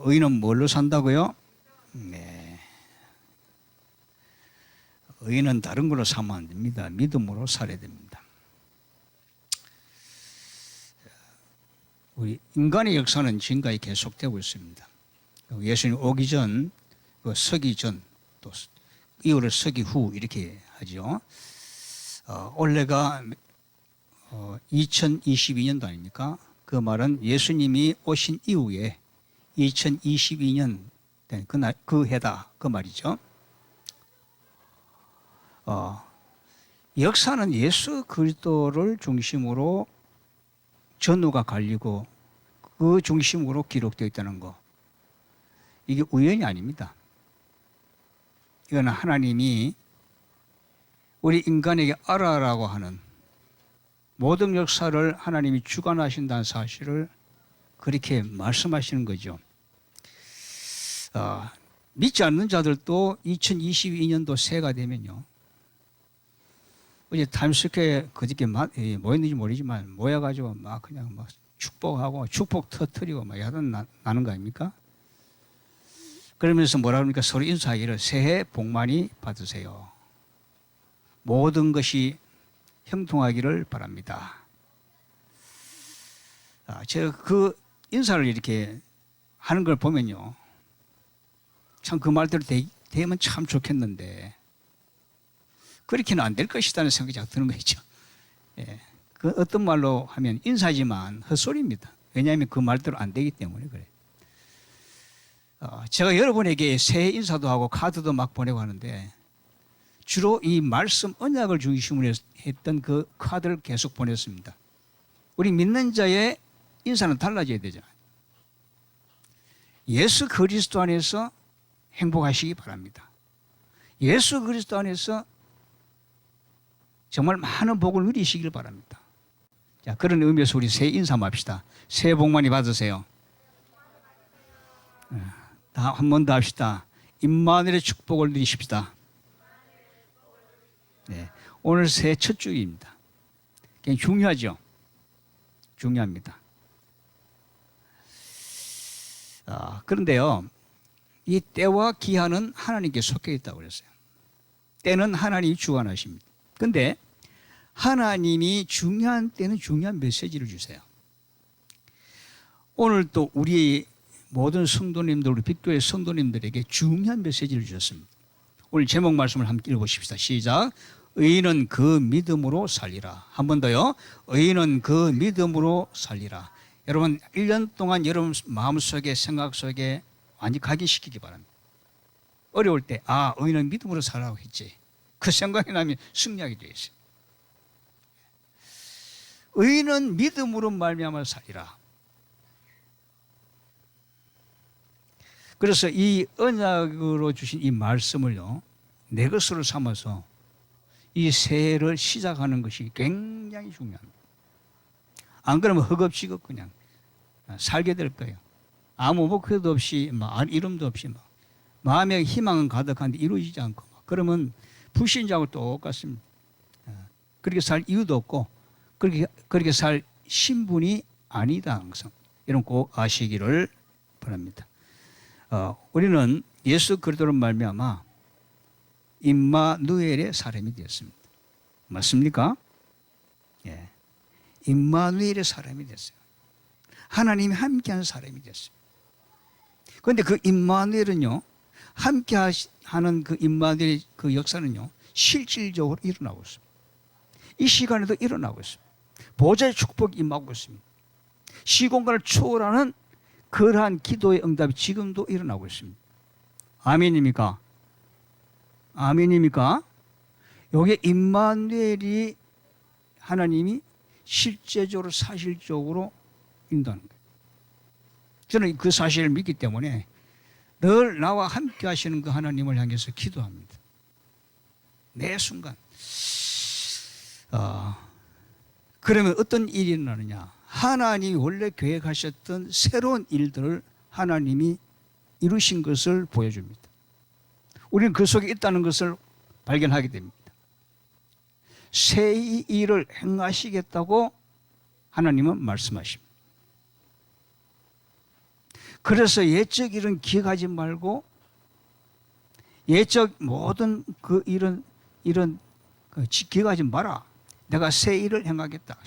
의인은 뭘로 산다고요? 네. 의인은 다른 걸로 사면 안 됩니다. 믿음으로 살아야 됩니다. 우리 인간의 역사는 지금까지 계속되고 있습니다. 예수님 오기 전, 서기 전, 또 이후로 서기 후 이렇게 하죠. 올해가 2022년도 아닙니까? 그 말은 예수님이 오신 이후에 2022년 된 그날, 그 해다. 그 말이죠. 역사는 예수 그리스도를 중심으로 전후가 갈리고 그 중심으로 기록되어 있다는 거. 이게 우연이 아닙니다. 이건 하나님이 우리 인간에게 알아라고 하는 모든 역사를 하나님이 주관하신다는 사실을 그렇게 말씀하시는 거죠. 믿지 않는 자들도 2022년도 새해가 되면요. 어제 타임스퀘어에 그저께 모였는지 모르지만 모여가지고 막 그냥 막 축복하고 축복 터뜨리고 막 야단 나는 거 아닙니까? 그러면서 뭐라 그럽니까? 서로 인사하기를 새해 복 많이 받으세요. 모든 것이 형통하기를 바랍니다. 제가 그 인사를 이렇게 하는 걸 보면요. 참 그 말대로 되면 참 좋겠는데 그렇게는 안 될 것이라는 생각이 드는 거죠. 예. 그 어떤 말로 하면 인사지만 헛소리입니다. 왜냐하면 그 말대로 안 되기 때문에 그래요. 제가 여러분에게 새해 인사도 하고 카드도 막 보내고 하는데 주로 이 말씀 언약을 중심으로 했던 그 카드를 계속 보냈습니다. 우리 믿는 자의 인사는 달라져야 되잖아요. 예수 그리스도 안에서 행복하시기 바랍니다. 예수 그리스도 안에서 정말 많은 복을 누리시길 바랍니다. 자, 그런 의미에서 우리 새해 인사 합시다. 새해 복 많이 받으세요. 한 번 더 합시다. 임마누엘의 축복을 누리십시다. 네, 오늘 새해 첫 주입니다. 굉장히 중요하죠. 중요합니다. 그런데요, 이 때와 기한은 하나님께 속해 있다고 그랬어요. 때는 하나님이 주관하십니다. 그런데 하나님이 중요한 때는 중요한 메시지를 주세요. 오늘 또 우리 모든 성도님들, 우리 빛교회 성도님들에게 중요한 메시지를 주셨습니다. 오늘 제목 말씀을 함께 읽어보십시다. 시작. 의인은 그 믿음으로 살리라. 한 번 더요. 의인은 그 믿음으로 살리라. 여러분 1년 동안 여러분 마음속에 생각 속에 완전히 각인시키기 바랍니다. 어려울 때 의인은 믿음으로 살라고 했지. 그 생각이 나면 승리하게 되어 있어요. 의인은 믿음으로 말미암아 살리라. 그래서 이 언약으로 주신 이 말씀을요, 내 것으로 삼아서 이 새해를 시작하는 것이 굉장히 중요합니다. 안 그러면 허겁지겁 그냥 살게 될 거예요. 아무 목표도 없이, 이름도 없이, 마음에 희망은 가득한데 이루어지지 않고, 그러면 불신자하고 똑같습니다. 그렇게 살 이유도 없고, 그렇게 살 신분이 아니다, 항상. 이런 꼭 아시기를 바랍니다. 우리는 예수 그리스도로 말미암아 임마누엘의 사람이 되었습니다. 맞습니까? 예. 임마누엘의 사람이 됐어요. 하나님이 함께하는 사람이 됐어요. 그런데 그 임마누엘은요, 함께하는 그 임마누엘의 그 역사는요, 실질적으로 일어나고 있습니다. 이 시간에도 일어나고 있습니다. 보좌의 축복이 임하고 있습니다. 시공간을 초월하는 그러한 기도의 응답이 지금도 일어나고 있습니다. 아멘입니까? 아멘입니까? 여기에 임마누엘이 하나님이 실제적으로 사실적으로 인도하는 거예요. 저는 그 사실을 믿기 때문에 늘 나와 함께 하시는 그 하나님을 향해서 기도합니다. 매 순간. 그러면 어떤 일이 일어나느냐? 하나님이 원래 계획하셨던 새로운 일들을 하나님이 이루신 것을 보여줍니다. 우리는 그 속에 있다는 것을 발견하게 됩니다. 새 일을 행하시겠다고 하나님은 말씀하십니다. 그래서 옛적 일은 기억하지 말고 옛적 모든 그 이런 기억하지 마라. 내가 새 일을 행하겠다.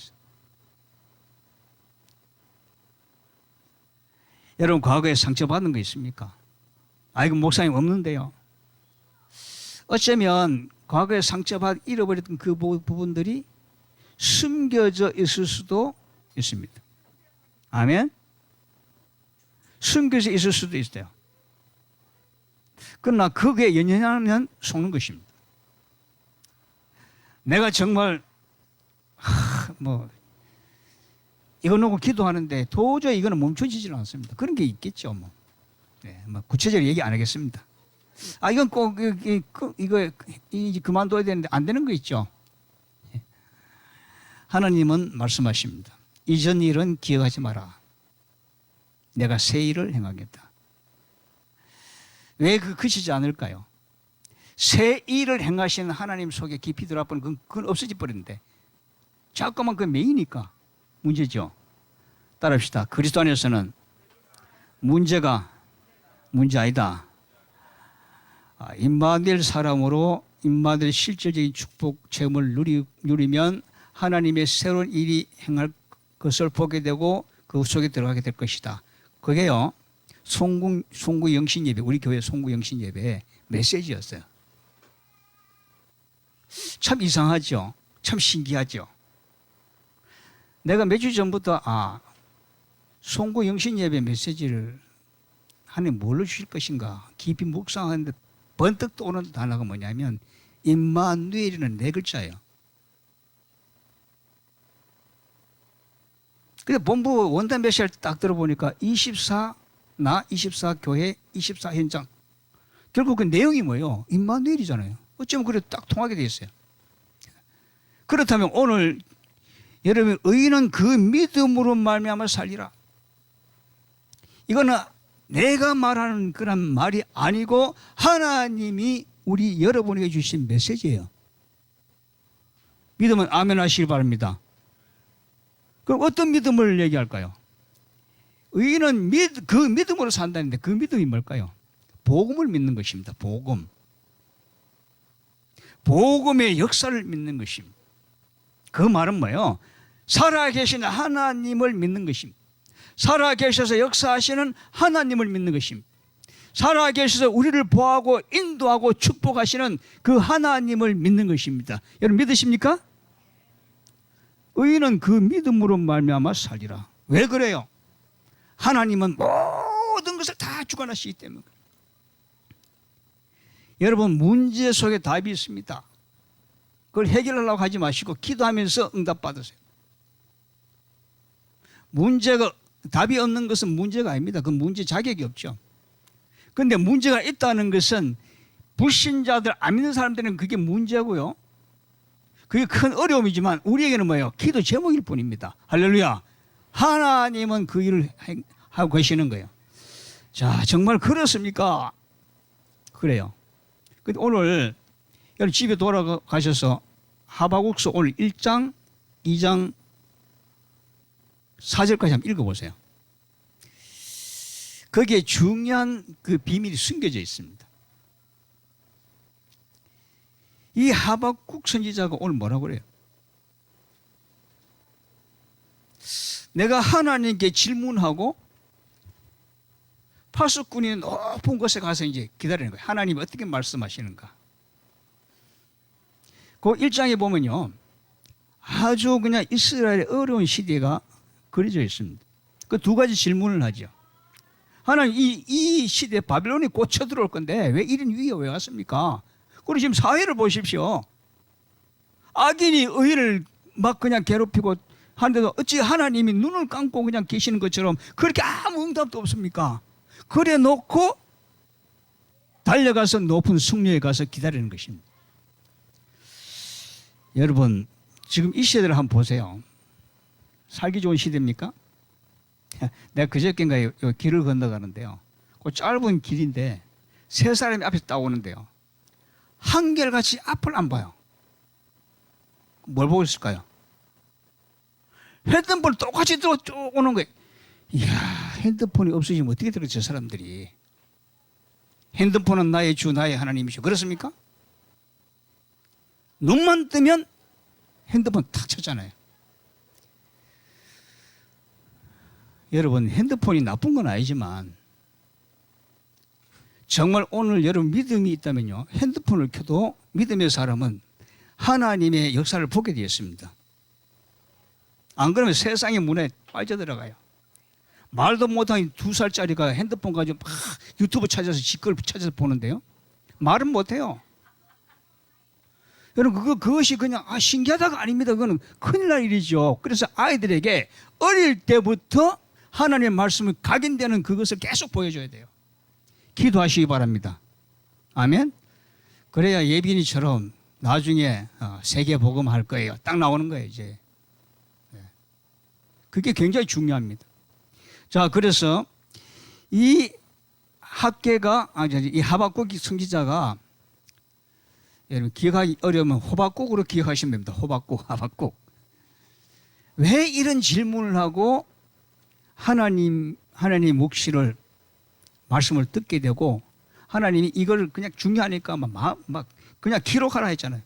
여러분 과거에 상처받은 거 있습니까? 아이고 목사님 없는데요. 어쩌면 과거에 상처받아 잃어버렸던 그 부분들이 숨겨져 있을 수도 있습니다. 아멘? 숨겨져 있을 수도 있어요. 그러나 그게 연연하면 속는 것입니다. 내가 정말 이거 놓고 기도하는데 도저히 이거는 멈춰지질 않습니다. 그런 게 있겠죠. 네, 구체적으로 얘기 안 하겠습니다. 이건 꼭 이거 그만둬야 되는데 안 되는 거 있죠. 하나님은 말씀하십니다. 이전 일은 기억하지 마라. 내가 새 일을 행하겠다. 왜 그치지 않을까요? 새 일을 행하시는 하나님 속에 깊이 들어가면 그건 없어져 버리는데 자꾸만 그 메이니까 문제죠. 따라합시다. 그리스도 안에서는 문제 아니다. 임마누엘 사람으로 임마누엘 실질적인 축복 체험을 누리면 하나님의 새로운 일이 행할 것을 보게 되고 그 속에 들어가게 될 것이다. 그게요. 송구 영신 예배, 우리 교회 송구 영신 예배의 메시지였어요. 참 이상하죠. 참 신기하죠. 내가 몇 주 전부터 송구 영신 예배 메시지를 하나님 뭘로 주실 것인가 깊이 묵상하는데 번뜩 떠오르는 단어가 뭐냐면 임마누엘이라는 네 글자예요. 근데 본부 원단 메시지를 딱 들어보니까 24 교회 24 현장. 결국 그 내용이 뭐예요? 임마누엘이잖아요. 어쩌면 그래 딱 통하게 돼 있어요. 그렇다면 오늘 여러분 의인은 그 믿음으로 말미암아 살리라. 이거는 내가 말하는 그런 말이 아니고 하나님이 우리 여러분에게 주신 메시지예요. 믿으면 아멘 하시기 바랍니다. 그럼 어떤 믿음을 얘기할까요? 의인은 그 믿음으로 산다는데 그 믿음이 뭘까요? 복음을 믿는 것입니다. 복음의 역사를 믿는 것입니다. 그 말은 뭐예요? 살아계신 하나님을 믿는 것입니다. 살아계셔서 역사하시는 하나님을 믿는 것입니다. 살아계셔서 우리를 보호하고 인도하고 축복하시는 그 하나님을 믿는 것입니다. 여러분 믿으십니까? 의인은 그 믿음으로 말미암아 살리라. 왜 그래요? 하나님은 모든 것을 다 주관하시기 때문에. 여러분 문제 속에 답이 있습니다. 그걸 해결하려고 하지 마시고 기도하면서 응답 받으세요. 답이 없는 것은 문제가 아닙니다. 그 문제 자격이 없죠. 그런데 문제가 있다는 것은 불신자들, 안 믿는 사람들은 그게 문제고요. 그게 큰 어려움이지만 우리에게는 뭐예요? 기도 제목일 뿐입니다. 할렐루야. 하나님은 그 일을 하고 계시는 거예요. 자, 정말 그렇습니까? 그래요. 근데 오늘 여러분 집에 돌아가셔서 하박국서 오늘 1장, 2장, 4절까지 한번 읽어보세요. 거기에 중요한 그 비밀이 숨겨져 있습니다. 이 하박국 선지자가 오늘 뭐라고 그래요? 내가 하나님께 질문하고 파수꾼이 높은 곳에 가서 이제 기다리는 거예요. 하나님이 어떻게 말씀하시는가. 그 1장에 보면요. 아주 그냥 이스라엘의 어려운 시대가 그려져 있습니다. 그 두 가지 질문을 하죠. 하나님 이 시대에 바빌론이 곧 쳐들어올 건데 왜 이런 위기가 왜 왔습니까? 그리고 지금 사회를 보십시오. 악인이 의인을 막 그냥 괴롭히고 하는데도 어찌 하나님이 눈을 감고 그냥 계시는 것처럼 그렇게 아무 응답도 없습니까? 그래 놓고 달려가서 높은 승려에 가서 기다리는 것입니다. 여러분 지금 이 시대를 한번 보세요. 살기 좋은 시대입니까? 내가 그저께인가 길을 건너가는데요. 그 짧은 길인데 세 사람이 앞에서 따오는데요. 한결같이 앞을 안 봐요. 뭘 보고 있을까요? 핸드폰 똑같이 들어 쭉 오는 거예요. 이야, 핸드폰이 없어지면 어떻게 들었죠, 사람들이? 핸드폰은 나의 주, 나의 하나님이시오. 그렇습니까? 눈만 뜨면 핸드폰 탁 쳤잖아요. 여러분, 핸드폰이 나쁜 건 아니지만 정말 오늘 여러분 믿음이 있다면요, 핸드폰을 켜도 믿음의 사람은 하나님의 역사를 보게 되었습니다. 안 그러면 세상의 문에 빠져들어가요. 말도 못한 2살짜리가 핸드폰 가지고 막 유튜브 찾아서 지걸 찾아서 보는데요, 말은 못해요. 여러분, 그것이 그냥 신기하다가 아닙니다. 그거는 큰일 날 일이죠. 그래서 아이들에게 어릴 때부터 하나님의 말씀을 각인되는 그것을 계속 보여줘야 돼요. 기도하시기 바랍니다. 아멘. 그래야 예빈이처럼 나중에 세계 복음할 거예요. 딱 나오는 거예요, 이제. 그게 굉장히 중요합니다. 자, 그래서 이 학계가, 이 하박국 선지자가, 여러분 기억하기 어려우면 호박국으로 기억하시면 됩니다. 호박국, 하박국. 왜 이런 질문을 하고 하나님 묵시를 말씀을 듣게 되고, 하나님이 이걸 그냥 중요하니까 막 그냥 기록하라 했잖아요.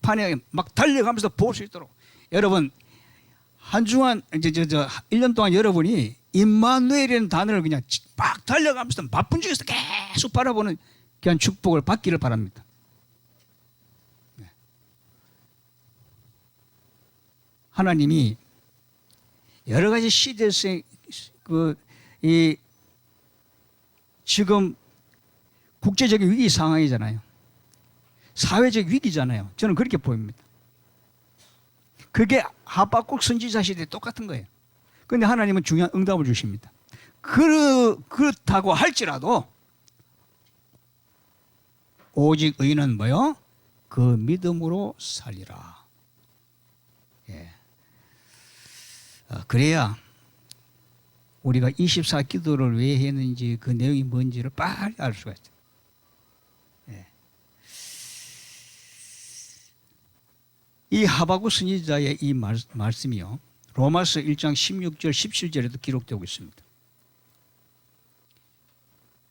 판에 막 달려가면서 볼 수 있도록. 여러분, 한중한 1년 동안 여러분이 임마누엘이라는 단어를 그냥 막 달려가면서 바쁜 중에서 계속 바라보는 그런 축복을 받기를 바랍니다. 하나님이 여러 가지 시대에서 지금 국제적인 위기 상황이잖아요. 사회적 위기잖아요. 저는 그렇게 보입니다. 그게 하박국 선지자 시대에 똑같은 거예요. 그런데 하나님은 중요한 응답을 주십니다. 그렇다고 할지라도 오직 의인은 뭐요? 그 믿음으로 살리라. 예. 그래야 우리가 24 기도를 왜 했는지, 그 내용이 뭔지를 빨리 알 수가 있어요. 예. 이 하박국 선지자의 이 말씀이요, 로마서 1장 16절 17절에도 기록되고 있습니다.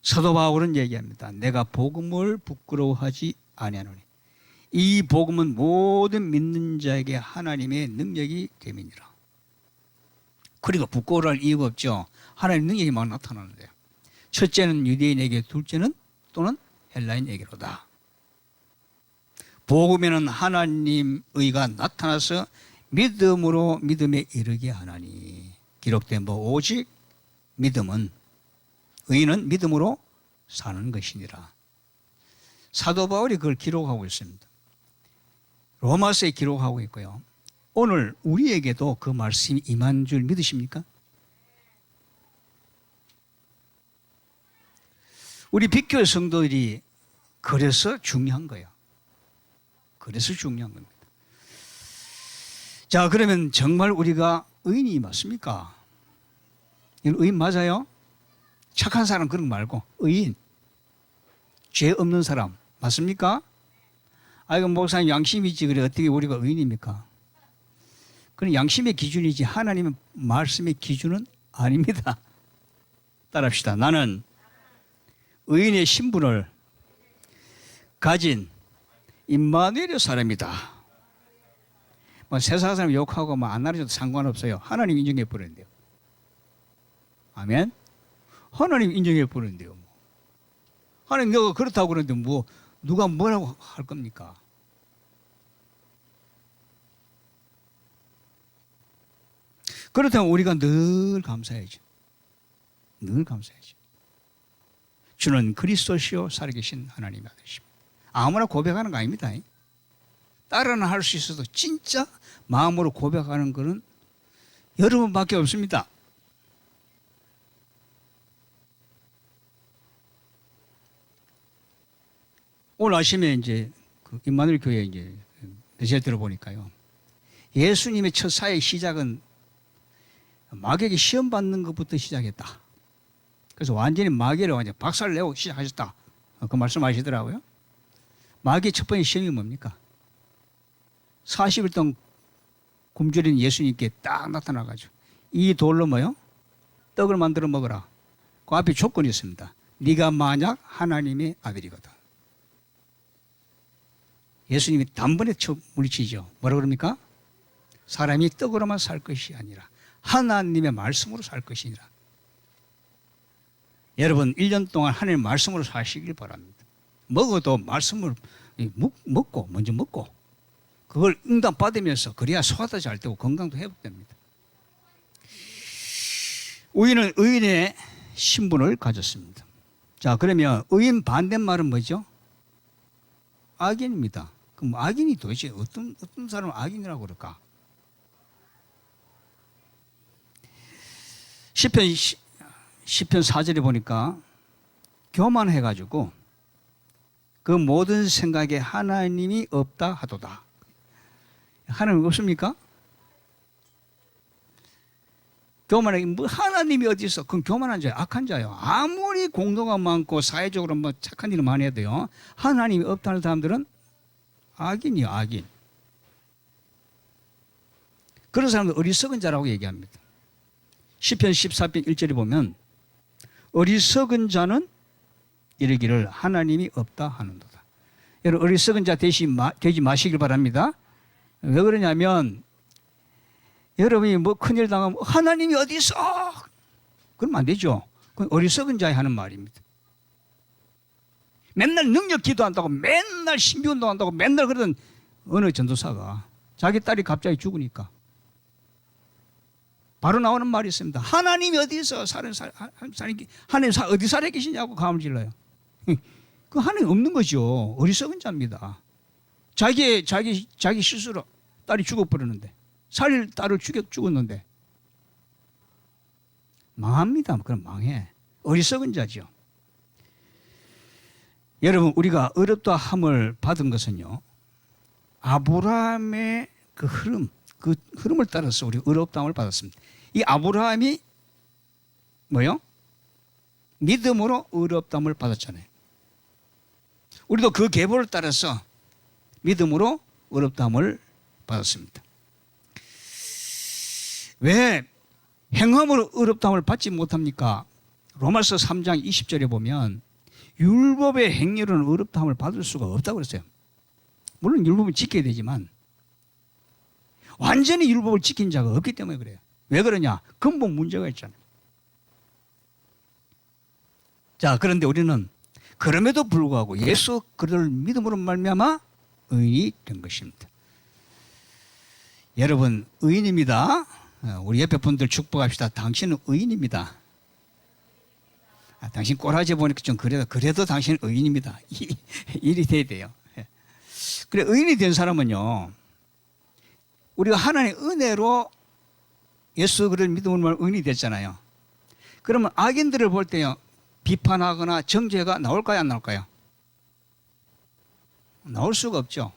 사도 바울은 얘기합니다. 내가 복음을 부끄러워하지 아니하노니 이 복음은 모든 믿는 자에게 하나님의 능력이 됨이니라. 그리고 부끄러워할 이유가 없죠. 하나님의 능력이 막 나타나는데요. 첫째는 유대인에게, 둘째는 또는 헬라인에게로다. 복음에는 하나님 의가 나타나서 믿음으로 믿음에 이르게 하나니, 기록된 바 오직 믿음은, 의인은 믿음으로 사는 것이니라. 사도 바울이 그걸 기록하고 있습니다. 로마서에 기록하고 있고요. 오늘 우리에게도 그 말씀이 임한 줄 믿으십니까? 우리 빛교회 성도들이 그래서 중요한 거예요. 그래서 중요한 겁니다. 자, 그러면 정말 우리가 의인이 맞습니까? 의인 맞아요? 착한 사람 그런 거 말고 의인, 죄 없는 사람 맞습니까? 이거 목사님 양심이지, 그래 어떻게 우리가 의인입니까? 그건 양심의 기준이지 하나님의 말씀의 기준은 아닙니다. 따라합시다. 나는 의인의 신분을 가진 임마누엘의 사람이다. 세상 사람 욕하고 안 알아줘도 상관없어요. 하나님 인정해 버리는데요. 아멘. 하나님 인정해 버리는데요. 하나님 너가 그렇다고 그러는데 누가 뭐라고 할 겁니까? 그렇다면 우리가 늘 감사해야죠. 늘 감사해야죠. 주는 그리스도시요 살아계신 하나님의 아들이십니다. 아무나 고백하는 거 아닙니다. 따라는 할 수 있어도 진짜 마음으로 고백하는 것은 여러분밖에 없습니다. 오늘 아침에 이제 그 임마누엘 교회 이제 메시지 들어보니까요, 예수님의 첫 사의 시작은 마귀에게 시험 받는 것부터 시작했다. 그래서 완전히 마귀를 완전 박살을 내고 시작하셨다. 그 말씀하시더라고요. 마귀의 첫 번째 시험이 뭡니까? 40일 동안 굶주린 예수님께 딱 나타나가지고 이 돌로 뭐요? 떡을 만들어 먹어라. 그 앞에 조건이 있습니다. 네가 만약 하나님의 아들이거든. 예수님이 단번에 물리치죠. 뭐라 그럽니까? 사람이 떡으로만 살 것이 아니라 하나님의 말씀으로 살 것이니라. 여러분 1년 동안 하나님의 말씀으로 사시길 바랍니다. 먹어도 말씀을 먹고 먼저 먹고 그걸 응답받으면서 그래야 소화도 잘 되고 건강도 회복됩니다. 의인은 의인의 신분을 가졌습니다. 자, 그러면 의인 반대말은 뭐죠? 악인입니다. 그럼 악인이 도대체 어떤 사람을 악인이라고 그럴까? 시편 4절에 보니까 교만해가지고 그 모든 생각에 하나님이 없다 하도다. 하나님 없습니까? 교만하게 뭐 하나님이 어디 있어? 그건 교만한 자예요. 악한 자예요. 아무리 공로가 많고 사회적으로 뭐 착한 일을 많이 해도요. 하나님이 없다는 사람들은 악인이요, 악인. 그런 사람들 어리석은 자라고 얘기합니다. 시편 14편 1절에 보면 어리석은 자는 이르기를 하나님이 없다 하는도다. 여러분 어리석은 자 되지 마시길 바랍니다. 왜 그러냐면 여러분이 뭐 큰일 당하면 하나님이 어디 있어? 그러면 안 되죠. 그건 어리석은 자에 하는 말입니다. 맨날 능력 기도한다고 맨날 신비운동 한다고 맨날 그러던 어느 전도사가 자기 딸이 갑자기 죽으니까 바로 나오는 말이 있습니다. 하나님이 어디 있어? 하나님 어디 살아 계시냐고 감을 질러요. 그 하나님 없는 거죠. 어리석은 자입니다. 자기 실수로 딸이 죽어버렸는데 살릴 딸을 죽었는데 망합니다. 그럼 망해. 어리석은 자죠. 여러분 우리가 어렵다 함을 받은 것은요. 아브라함의 그 흐름을 따라서 우리 어렵다함을 받았습니다. 이 아브라함이 뭐요? 믿음으로 어렵다함을 받았잖아요. 우리도 그 계보를 따라서 믿음으로 어렵다함을 받았습니다. 왜 행함으로 어렵다함을 받지 못합니까? 로마서 3장 20절에 보면 율법의 행위로는 어렵다함을 받을 수가 없다고 그랬어요. 물론 율법을 지켜야 되지만 완전히 율법을 지킨 자가 없기 때문에 그래요. 왜 그러냐? 근본 문제가 있잖아요. 자, 그런데 우리는 그럼에도 불구하고 예수 그리스도를 믿음으로 말미암아 의인이 된 것입니다. 여러분 의인입니다. 우리 옆에 분들 축복합시다. 당신은 의인입니다. 당신 꼬라지 보니까 좀 그래도 당신은 의인입니다. 일이 돼야 돼요. 그래 의인이 된 사람은요. 우리가 하나님의 은혜로 예수 그리스도를 믿음으로 의인이 됐잖아요. 그러면 악인들을 볼 때요. 비판하거나 정죄가 나올까요? 안 나올까요? 나올 수가 없죠.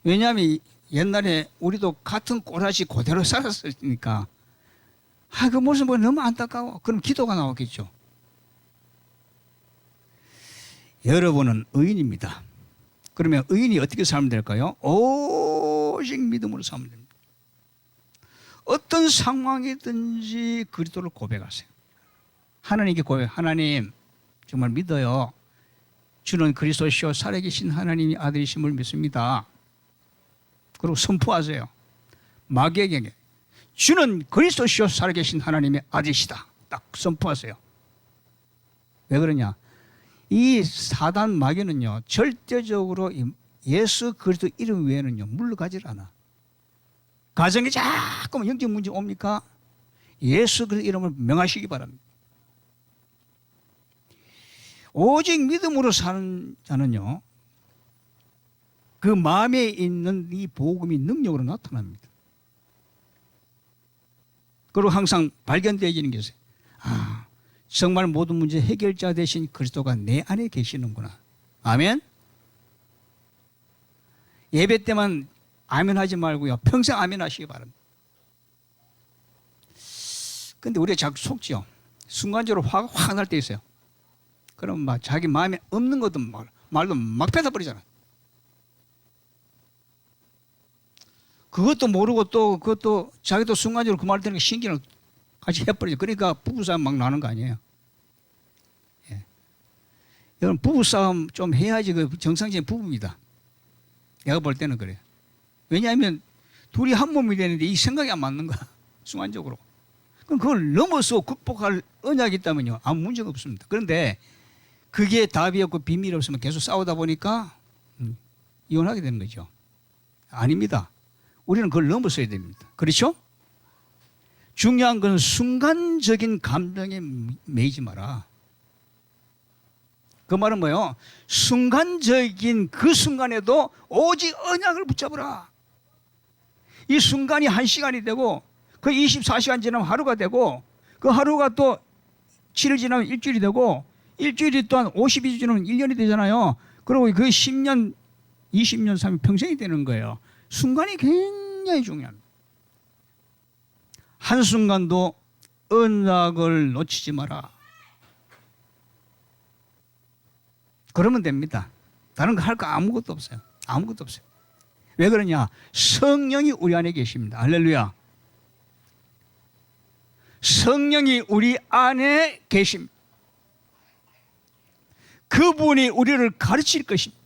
왜냐하면 옛날에 우리도 같은 꼬라지 그대로 살았으니까 그 모습 보면 너무 안타까워. 그럼 기도가 나오겠죠. 여러분은 의인입니다. 그러면 의인이 어떻게 살면 될까요? 오직 믿음으로 살면 됩니다. 어떤 상황이든지 그리스도를 고백하세요. 하나님께 하나님 정말 믿어요. 주는 그리스도시요 살아계신 하나님이 아들이심을 믿습니다. 그리고 선포하세요. 마귀에게 주는 그리스도시요 살아계신 하나님의 아들이시다. 딱 선포하세요. 왜 그러냐? 이 사단 마귀는요 절대적으로 예수 그리스도 이름 외에는요 물러가질 않아. 가정에 자꾸만 영적 문제 옵니까? 예수 그리스도 이름을 명하시기 바랍니다. 오직 믿음으로 사는 자는요 그 마음에 있는 이 복음이 능력으로 나타납니다. 그리고 항상 발견되어지는 게 있어요. 정말 모든 문제 해결자 되신 그리스도가 내 안에 계시는구나. 아멘. 예배 때만 아멘 하지 말고요. 평생 아멘 하시기 바랍니다. 근데 우리가 자꾸 속지요. 순간적으로 화가 확 날 때 있어요. 그럼 막 자기 마음에 없는 것도 말도 막 뱉어버리잖아. 그것도 모르고 또 그것도 자기도 순간적으로 그 말 들으니까 신기를 같이 해버리죠. 그러니까 부부싸움 막 나는 거 아니에요. 예. 여러분 부부싸움 좀 해야지 그 정상적인 부부입니다. 내가 볼 때는 그래요. 왜냐하면 둘이 한 몸이 되는데 이 생각이 안 맞는 거야. 순간적으로. 그럼 그걸 넘어서 극복할 언약이 있다면요. 아무 문제가 없습니다. 그런데 그게 답이 없고 비밀이 없으면 계속 싸우다 보니까 이혼하게 되는 거죠. 아닙니다. 우리는 그걸 넘어서야 됩니다. 그렇죠? 중요한 건 순간적인 감정에 매이지 마라. 그 말은 뭐예요? 순간적인 그 순간에도 오직 언약을 붙잡으라. 이 순간이 1시간이 되고 그 24시간 지나면 하루가 되고 그 하루가 또 7일 지나면 일주일이 되고 일주일이 또한 52주 지나면 1년이 되잖아요. 그리고 그 10년, 20년, 30년 평생이 되는 거예요. 순간이 굉장히 중요합니다. 한순간도 언약을 놓치지 마라. 그러면 됩니다. 다른 거 할 거 아무것도 없어요. 아무것도 없어요. 왜 그러냐? 성령이 우리 안에 계십니다. 할렐루야. 성령이 우리 안에 계십니다. 그분이 우리를 가르칠 것입니다.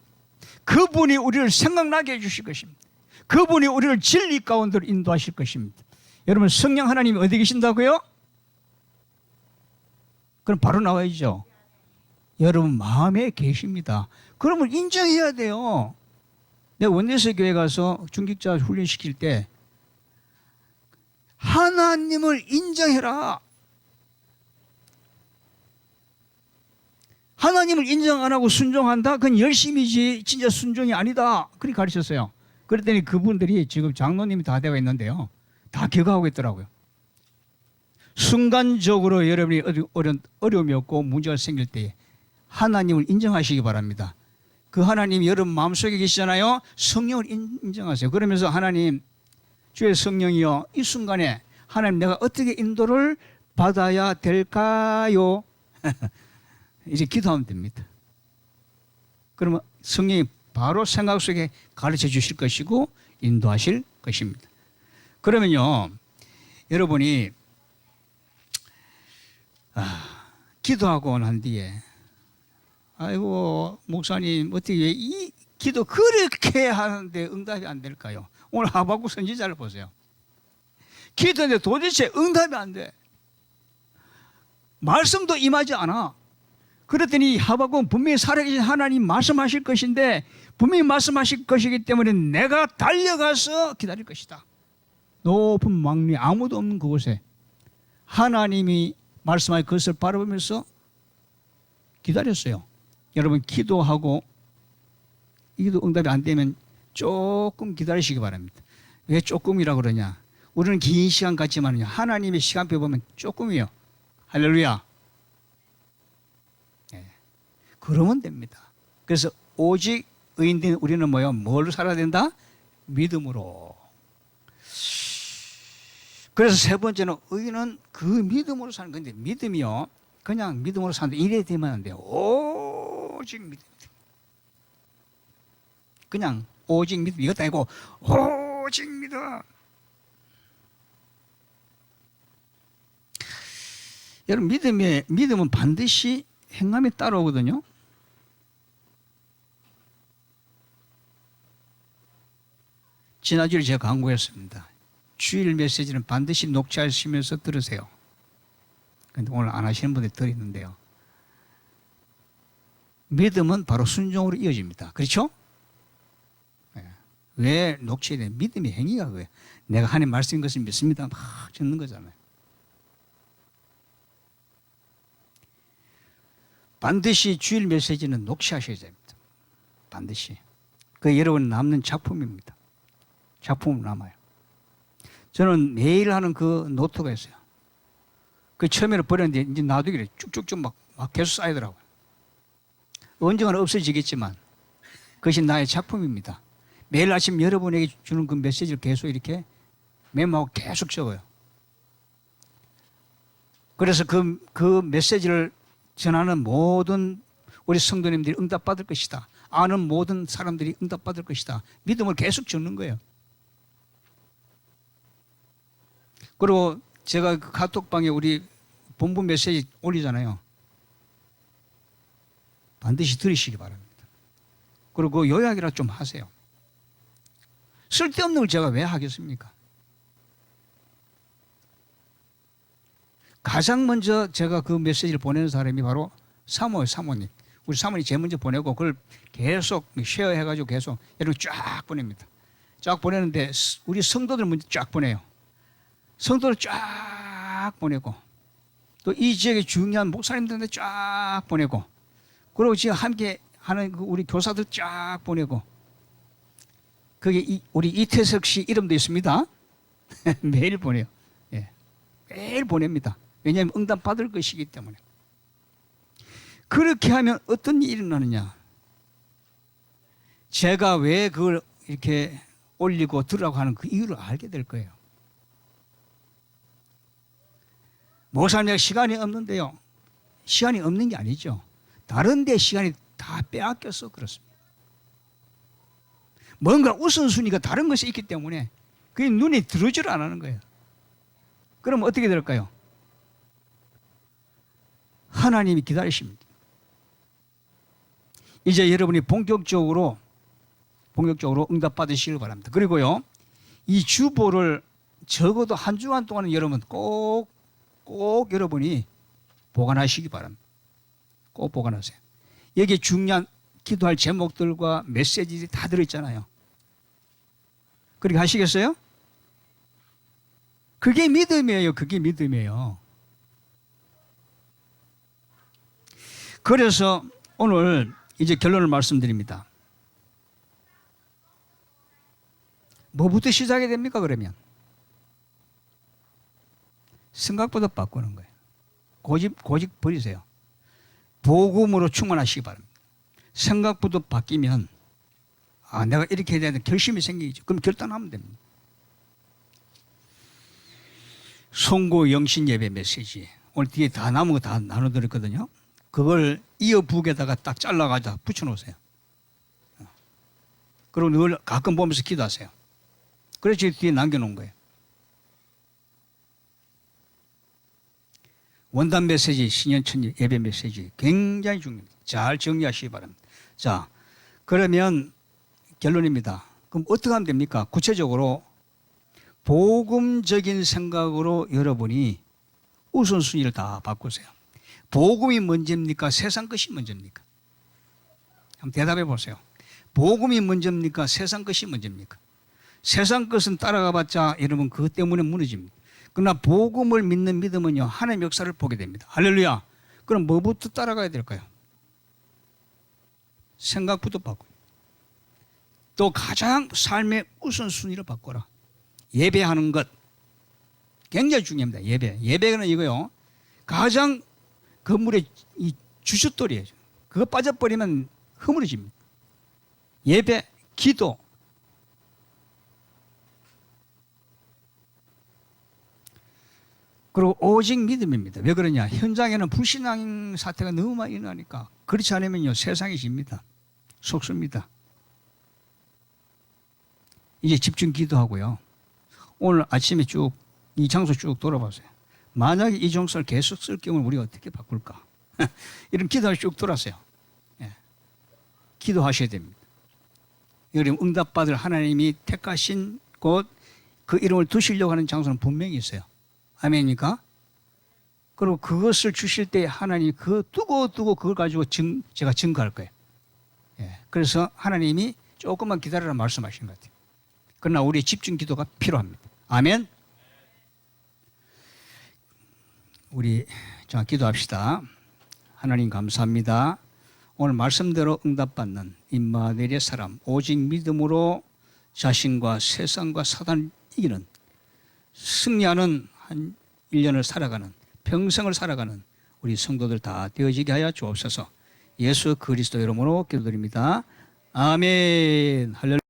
그분이 우리를 생각나게 해주실 것입니다. 그분이 우리를 진리 가운데로 인도하실 것입니다. 여러분 성령 하나님이 어디 계신다고요? 그럼 바로 나와야죠. 여러분 마음에 계십니다. 그러면 인정해야 돼요. 내가 원내서 교회 가서 중직자 훈련시킬 때 하나님을 인정해라. 하나님을 인정 안 하고 순종한다? 그건 열심이지 진짜 순종이 아니다. 그렇게 가르쳤어요. 그랬더니 그분들이 지금 장로님이 다 되어 있는데요. 다 기억하고 있더라고요. 순간적으로 여러분이 어려움이 없고 문제가 생길 때 하나님을 인정하시기 바랍니다. 그 하나님이 여러분 마음속에 계시잖아요. 성령을 인정하세요. 그러면서 하나님, 주의 성령이여, 이 순간에 하나님 내가 어떻게 인도를 받아야 될까요? 이제 기도하면 됩니다. 그러면 성령이 바로 생각 속에 가르쳐 주실 것이고 인도하실 것입니다. 그러면요, 여러분이 기도하고 난 뒤에 아이고 목사님 어떻게 이 기도 그렇게 하는데 응답이 안 될까요? 오늘 하박국 선지자를 보세요. 기도했는데 도대체 응답이 안 돼. 말씀도 임하지 않아. 그랬더니 하박국은 분명히 살아계신 하나님 말씀하실 것인데 분명히 말씀하실 것이기 때문에 내가 달려가서 기다릴 것이다. 높은 망리 아무도 없는 그곳에 하나님이 말씀하신 그것을 바라보면서 기다렸어요. 여러분 기도하고 이게도 응답이 안 되면 조금 기다리시기 바랍니다. 왜 조금이라고 그러냐? 우리는 긴 시간 같지만요. 하나님의 시간표 보면 조금이에요. 할렐루야. 네. 그러면 됩니다. 그래서 오직 의인된 우리는 뭐예요? 뭘로 살아야 된다? 믿음으로. 그래서 세 번째는 의인은 그 믿음으로 사는 건데 믿음이요. 그냥 믿음으로 사는데 이래 되면 안 돼요. 오직 믿음. 그냥 오직 믿음 이것도 아니고 오직 믿음. 여러분 믿음은 반드시 행함이 따라오거든요. 지난주에 제가 강구했습니다. 주일 메시지는 반드시 녹취하시면서 들으세요. 근데 오늘 안 하시는 분들이 더 있는데요. 믿음은 바로 순종으로 이어집니다. 그렇죠? 네. 왜 녹취해야 돼? 믿음의 행위가 그거예요. 내가 하나님 말씀인 것을 믿습니다. 막 적는 거잖아요. 반드시 주일 메시지는 녹취하셔야 됩니다. 반드시. 그 여러분 남는 작품입니다. 작품은 남아요. 저는 매일 하는 그 노트가 있어요. 그 처음에는 버렸는데 이제 놔두기를 쭉쭉쭉 막 계속 쌓이더라고요. 언젠가는 없어지겠지만 그것이 나의 작품입니다. 매일 아침 여러분에게 주는 그 메시지를 계속 이렇게 메모하고 계속 적어요. 그래서 그 메시지를 전하는 모든 우리 성도님들이 응답받을 것이다. 아는 모든 사람들이 응답받을 것이다. 믿음을 계속 적는 거예요. 그리고 제가 그 카톡방에 우리 본부 메시지 올리잖아요. 반드시 들으시기 바랍니다. 그리고 그 요약이라 좀 하세요. 쓸데없는 걸 제가 왜 하겠습니까? 가장 먼저 제가 그 메시지를 보내는 사람이 바로 사모님. 우리 사모님이 제일 먼저 보내고 그걸 계속 쉐어해가지고 계속 여러분 쫙 보냅니다. 쫙 보내는데 우리 성도들 먼저 쫙 보내요. 성도들 쫙 보내고 또 이 지역의 중요한 목사님들한테 쫙 보내고 그리고 지금 함께 하는 우리 교사들 쫙 보내고 그게 우리 이태석 씨 이름도 있습니다. 매일 보내요. 예. 매일 보냅니다. 왜냐하면 응답 받을 것이기 때문에. 그렇게 하면 어떤 일이 일어나느냐. 제가 왜 그걸 이렇게 올리고 들으라고 하는 그 이유를 알게 될 거예요. 목사님 시간이 없는데요. 시간이 없는 게 아니죠. 다른 데 시간이 다 빼앗겨서 그렇습니다. 뭔가 우선순위가 다른 것이 있기 때문에 그게 눈에 들어오지를 안 하는 거예요. 그럼 어떻게 될까요? 하나님이 기다리십니다. 이제 여러분이 본격적으로 응답 받으시길 바랍니다. 그리고요, 이 주보를 적어도 한 주간 동안은 여러분 꼭 여러분이 보관하시기 바랍니다. 꼭 보관하세요. 여기에 중요한 기도할 제목들과 메시지들이 다 들어있잖아요. 그렇게 하시겠어요? 그게 믿음이에요. 그게 믿음이에요. 그래서 오늘 이제 결론을 말씀드립니다. 뭐부터 시작이 됩니까, 그러면? 생각보다 바꾸는 거예요. 고집 버리세요. 복음으로 충만하시기 바랍니다. 생각부터 바뀌면 내가 이렇게 해야 되는 결심이 생기죠. 그럼 결단하면 됩니다. 송고 영신 예배 메시지 오늘 뒤에 다 남은 거 다 나눠드렸거든요. 그걸 이어북에다가 딱 잘라가지고 붙여놓으세요. 그리고 늘 가끔 보면서 기도하세요. 그래서 뒤에 남겨놓은 거예요. 원단 메시지, 신년천 예배 메시지 굉장히 중요합니다. 잘 정리하시기 바랍니다. 자, 그러면 결론입니다. 그럼 어떻게 하면 됩니까? 구체적으로 복음적인 생각으로 여러분이 우선순위를 다 바꾸세요. 복음이 먼저입니까? 세상 것이 먼저입니까? 한번 대답해 보세요. 복음이 먼저입니까? 세상 것이 먼저입니까? 세상 것은 따라가봤자 여러분 그것 때문에 무너집니다. 그러나 복음을 믿는 믿음은요, 하나님의 역사를 보게 됩니다. 할렐루야. 그럼 뭐부터 따라가야 될까요? 생각부터 바꿔요. 또 가장 삶의 우선순위를 바꿔라. 예배하는 것 굉장히 중요합니다. 예배는 이거요, 가장 건물의 이 주춧돌이에요. 그거 빠져버리면 허물어집니다. 예배, 기도. 그리고 오직 믿음입니다. 왜 그러냐? 현장에는 불신앙 사태가 너무 많이 일어나니까. 그렇지 않으면요, 세상이 집니다. 속습니다. 이제 집중 기도하고요. 오늘 아침에 쭉 이 장소 쭉 돌아보세요. 만약에 이 정서를 계속 쓸 경우는 우리가 어떻게 바꿀까? 이런 기도를 쭉 돌아세요. 예. 기도하셔야 됩니다. 여러분 응답받을 하나님이 택하신 곳, 그 이름을 두시려고 하는 장소는 분명히 있어요. 아멘입니까? 그리고 그것을 주실 때 하나님이 그거 두고 그걸 가지고 제가 증거할 거예요. 예. 그래서 하나님이 조금만 기다려라 말씀하신 것 같아요. 그러나 우리의 집중 기도가 필요합니다. 아멘. 우리 자 기도합시다. 하나님 감사합니다. 오늘 말씀대로 응답받는 임마누엘의 사람, 오직 믿음으로 자신과 세상과 사단을 이기는, 승리하는 한 1년을 살아가는, 평생을 살아가는 우리 성도들 다 되어지게 하여 주옵소서. 예수 그리스도 이름으로 기도드립니다. 아멘. 할렐루야.